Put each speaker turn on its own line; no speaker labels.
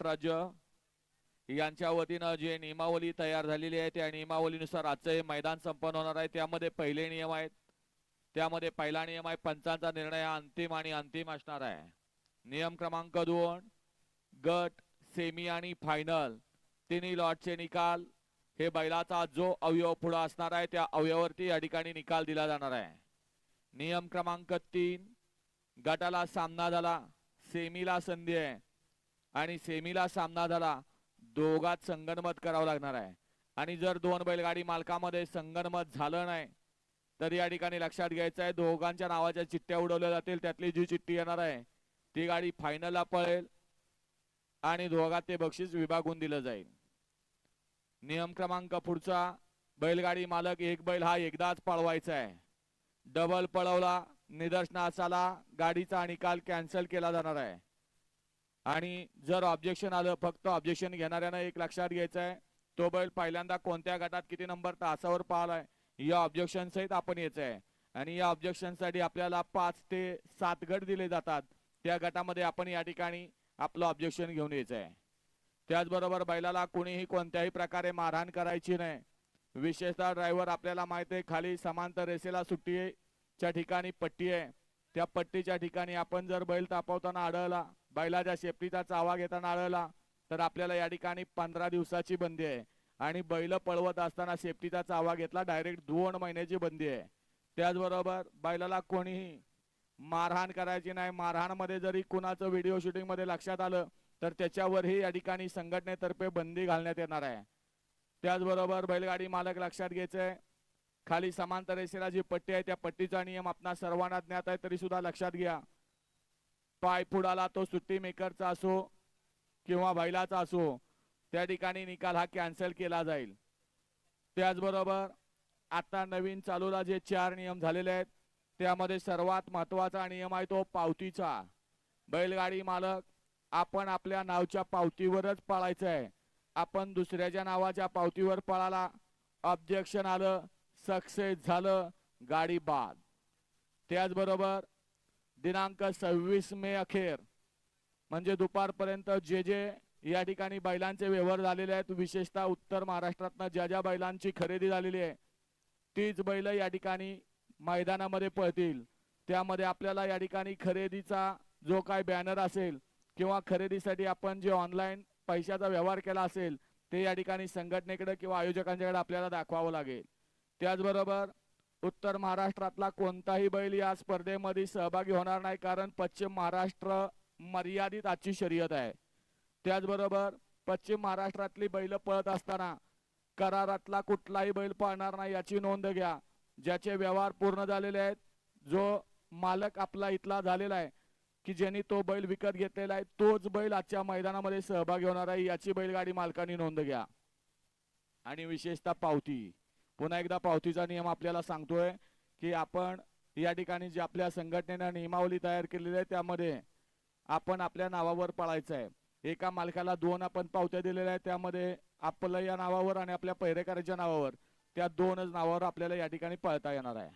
महाराष्ट्र राज्य यांच्या वतीनं जे नियमावली तयार झालेली आहे त्या नियमावलीनुसार आजचं हे मैदान संपन्न होणार आहे। त्यामध्ये पहिले नियम आहेत, त्यामध्ये पहिला नियम आहे पंचांचा निर्णय हा अंतिम आणि अंतिम असणार आहे। नियम क्रमांक 2 गट सेमी आणि फायनल तिन्ही लॉटचे निकाल हे बैलाचा जो अवयव पुढे असणार आहे त्या अवयवावरती या ठिकाणी निकाल दिला जाणार आहे। नियम क्रमांक 3 गटाला सामना झाला, सेमीला संधी आहे आणि सेमीला सामना झाला, दोघात संगनमत करावं लागणार आहे। आणि जर दोन बैलगाडी मालकामध्ये संगनमत झालं नाही तर या ठिकाणी लक्षात घ्यायचं आहे दोघांच्या नावाच्या चिठ्ठ्या उडवल्या जातील। त्यातली जी चिठ्ठी येणार आहे ती गाडी फायनलला पळेल आणि दोघात ते बक्षीस विभागून दिलं जाईल। नियम क्रमांक पुढचा बैलगाडी मालक एक बैल हा एकदाच पळवायचा आहे, डबल पळवला निदर्शनास आला गाडीचा निकाल कॅन्सल केला जाणार आहे। आणि जर ऑब्जेक्शन आलं फक्त ऑब्जेक्शन घेणाऱ्यानं एक लक्षात घ्यायचं आहे तो बैल पहिल्यांदा कोणत्या गटात किती नंबर तासावर पळालाय या ऑब्जेक्शन सहित आपण यायचं आहे। आणि या ऑब्जेक्शन साठी आपल्याला 5 ते 7 गट दिले जातात, त्या गटामध्ये आपण या ठिकाणी आपलं ऑब्जेक्शन घेऊन यायचं आहे। त्याचबरोबर बैलाला कोणीही कोणत्याही प्रकारे मारहाण करायची नाही। विशेषतः ड्रायव्हर आपल्याला माहिती आहे खाली समांतर रेषेला सुट्टीच्या ठिकाणी पट्टी आहे, त्या पट्टीच्या ठिकाणी आपण जर बैल तापवताना आढळला, बैलाच्या शेपटीचा चावा घेताना आढळला तर आपल्याला या ठिकाणी 15 दिवसाची बंदी आहे। आणि बैल पळवत असताना शेपटीचा चावा घेतला डायरेक्ट 2 महिन्याची बंदी आहे। त्याचबरोबर बैलाला कोणीही मारहाण करायची नाही, मारहाणमध्ये जरी कुणाचं व्हिडिओ शूटिंग मध्ये लक्षात आलं तर त्याच्यावरही या ठिकाणी संघटनेतर्फे बंदी घालण्यात येणार आहे। त्याचबरोबर बैलगाडी मालक लक्षात घ्यायचंय खाली समांतर रेषेला जी पट्टी आहे त्या पट्टीचा नियम आपणा सर्वांना ज्ञात आहे तरी सुद्धा लक्षात घ्या, पाय पुढाला तो सुट्टी मेकरचा असो किंवा बैलाचा असो त्या ठिकाणी निकाल हा कॅन्सल केला जाईल। त्याचबरोबर आता नवीन चालूला जे 4 नियम झालेले आहेत त्यामध्ये सर्वात महत्त्वाचा नियम आहे तो पावतीचा। बैलगाडी मालक आपण आपल्या नावाच्या पावतीवरच पळायचं आहे, आपण दुसऱ्याच्या नावाच्या पावतीवर पळाला ऑब्जेक्शन आलं सक्सेस झालं गाडी बाद। त्याचबरोबर दिनांक 26 मे अखेर म्हणजे दुपारपर्यंत जे जे या ठिकाणी बैलांचे व्यवहार झालेले आहेत, विशेषतः उत्तर महाराष्ट्रातनं ज्या ज्या बैलांची खरेदी झालेली आहे तीच बैल या ठिकाणी मैदानामध्ये पळतील। त्यामध्ये आपल्याला या ठिकाणी खरेदीचा जो काय बॅनर असेल किंवा खरेदीसाठी आपण जे ऑनलाईन पैशाचा व्यवहार केला असेल ते या ठिकाणी संघटनेकडे किंवा आयोजकांच्याकडे आपल्याला दाखवावं लागेल। त्याचबरोबर उत्तर महाराष्ट्रातला कोणताही बैल या स्पर्धेमध्ये सहभागी होणार नाही, कारण पश्चिम महाराष्ट्र मर्यादित आजची शर्यत आहे। त्याचबरोबर पश्चिम महाराष्ट्रातली बैल पळत असताना करारातला कुठलाही बैल पळणार नाही याची नोंद घ्या। ज्याचे व्यवहार पूर्ण झालेले आहेत, जो मालक आपला इथला झालेला आहे की ज्यांनी तो बैल विकत घेतलेला आहे तोच बैल आजच्या मैदानामध्ये सहभागी होणार आहे याची बैलगाडी मालकांनी नोंद घ्या। आणि विशेषतः पावती, पुन्हा एकदा पावतीचा नियम आपल्याला सांगतोय की आपण या ठिकाणी जे आपल्या संघटनेने नियमावली तयार केलेली आहे त्यामध्ये आपण आपल्या नावावर पळायचं आहे। एका मालकाला 2 आपण पावत्या दिलेल्या आहेत, त्यामध्ये आपल्या या नावावर आणि आपल्या पहिरेकराच्या नावावर त्या 2च नावावर आपल्याला या ठिकाणी पळता येणार आहे।